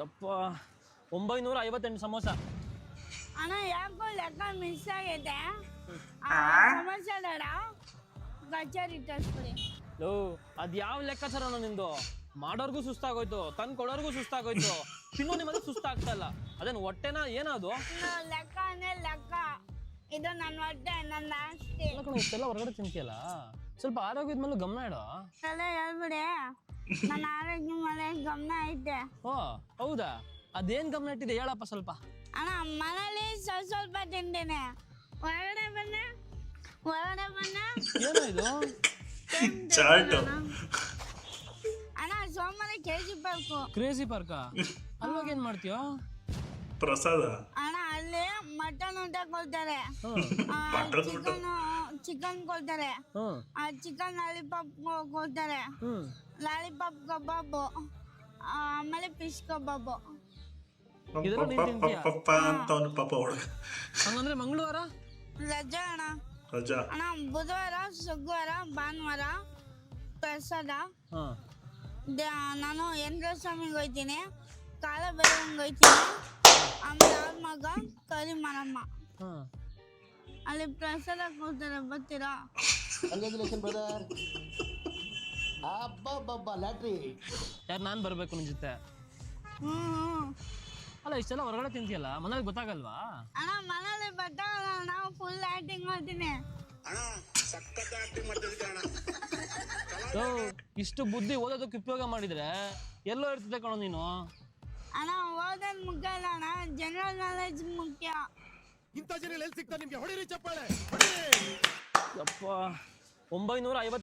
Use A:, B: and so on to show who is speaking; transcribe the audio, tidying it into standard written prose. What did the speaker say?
A: ಯಪ್ಪ 958 ಸಮೋಸ.
B: ಅಣ್ಣ ಯಾಕೋ ಲೆಕ್ಕ ಮಿಸ್ ಆಗೈತೆ. ಸಮಸ್ಯೆ ಬೇಡ, ಕಚೇರಿ ತರಿಸ್ಬಿಡಿ.
A: ಲೋ ಅದ್ ಯಾವ ಲೆಕ್ಕಾಚಾರ ನಿಂದು? ಮಾಡೋರ್ಗೂ ಸುಸ್ತಾಗೋಯ್ತು, ತಂದು ಕೊಡೋರ್ಗೂ ಸುಸ್ತಾಗೋಯ್ತು, ತಿನ್ನೋ ನಿಮಗೆ ಸುಸ್ತಾಗ್ತಾ ಇಲ್ಲ. ಅದೇನು ಹೊಟ್ಟೆನಾ ಏನದು?
B: ಲೆಕ್ಕ ಅಂದ್ರೆ ಲೆಕ್ಕ, ಇದು ನನ್ನ ಹೊಟ್ಟೆ, ನನ್ನ ಆಸ್ತಿ.
A: ಇಷ್ಟೆಲ್ಲ ಹೊರಗಡೆ ತಿಂತಿಯಲ್ಲ, ಸ್ವಲ್ಪ ಆರೋಗ್ಯದ ಮೇಲೆ ಗಮನ ಇಡೋ.
B: ಎಲ್ಲ ಹೇಳ್ಬಿಡಿ, ನನ್ನ ಆರೋಗ್ಯ ಮೇಲೆ ಗಮನ ಐತೆ.
A: ಓ ಹೌದಾ? ಅದೇನ್ ಗಮನ ಇಟ್ಟಿದೆ ಹೇಳಪ್ಪ ಸ್ವಲ್ಪ.
B: ಅಣ್ಣ ಮನೇಲಿ ಸ್ವಲ್ಪ ತಿಂತೇನೆ, ಹೊರಗಡೆ ಬನ್ನ
A: ಏನೋ ಇದು?
B: ಅಣ್ಣ ಸೋಮವಾರ KG ಪಾರ್ಕು.
A: ಕ್ರೇಜಿ ಪಾರ್ಕ ಅಲ್ವಾಗ ಏನ್ ಮಾಡ್ತೀಯೋ?
C: ಪ್ರಸಾದ
B: ಅಣ್ಣ ಅಲ್ಲಿ ಮಟನ್ ಊಟ ಕೊಡ್ತಾರೆ, ಚಿಕನ್ ಕೊಡ್ತಾರೆ, ಚಿಕನ್ ಲಾಲಿಪಾಪ್ ಕೊಡ್ತಾರೆ, ಲಾಲಿಪಾಪ್ ಕಬಾಬು, ಆಮೇಲೆ ಫಿಶ್ ಕಬಾಬು.
C: ಪಾಪ ಹುಡುಗ.
A: ಹಂಗಂದ್ರೆ ಮಂಗಳವಾರ
B: ರಜಾ ಅಣ್ಣ.
C: ರಜಾ
B: ಅಣ್ಣ ಬುಧವಾರ, ಶುಕ್ರವಾರ, ಭಾನುವಾರ ಪ್ರಸಾದ. ನಾನು ಯಂತ್ರ ಸ್ವಾಮಿಗೆ ಹೋಗ್ತೀನಿ, ಕಾಲಭೈರವಂಗೆ ಹೋಗ್ತೀನಿ, ಆಮೇಲೆ ಅವ್ರ ಮಗ ಕರಿ ಮರಮ್ಮ. ಅಲ್ಲಿ ಪ್ರಸಾದ ಕೊಡ್ತಾರೆ, ಬರ್ತೀರಾ?
A: ಯಾರು ನಾನ್ ಬರ್ಬೇಕು ನಿನ್ ಜೊತೆ? ಅಲ್ಲ ಇಷ್ಟೆಲ್ಲ ಹೊರಗಡೆ ತಿಂತಿಯಲ್ಲ, ಮನೇಲಿ ಗೊತ್ತಾಗಲ್ವಾ?
B: ಅಣ್ಣ ಮನೇಲಿ ಬರ್ತಾಗಲ್ಲ, ನಾವು ಫುಲ್ ಆಕ್ಟಿಂಗ್ ಮಾಡ್ತೀನಿ.
A: ಇಷ್ಟು ಬುದ್ಧಿ ಓದೋದಕ್ಕೆ ಉಪಯೋಗ ಮಾಡಿದ್ರೆ ಎಲ್ಲೋ ಇರ್ತದೆ ಕಣೋ ನೀನು.
B: ಅಣ್ಣ ಓದೋದ್ ಮುಖ್ಯ ಇಲ್ಲ ಅಣ್ಣ, ಜನರಲ್ ನಾಲೆಜ್ ಮುಖ್ಯ.
D: ಇಂಥ ಜನ ಎಲ್ಲಿ ಸಿಗ್ತಾರೆ ನಿಮ್ಗೆ? ಹೊಡಿರಿ ಚಪ್ಪಾಳೆ.
A: ಯಪ್ಪ 950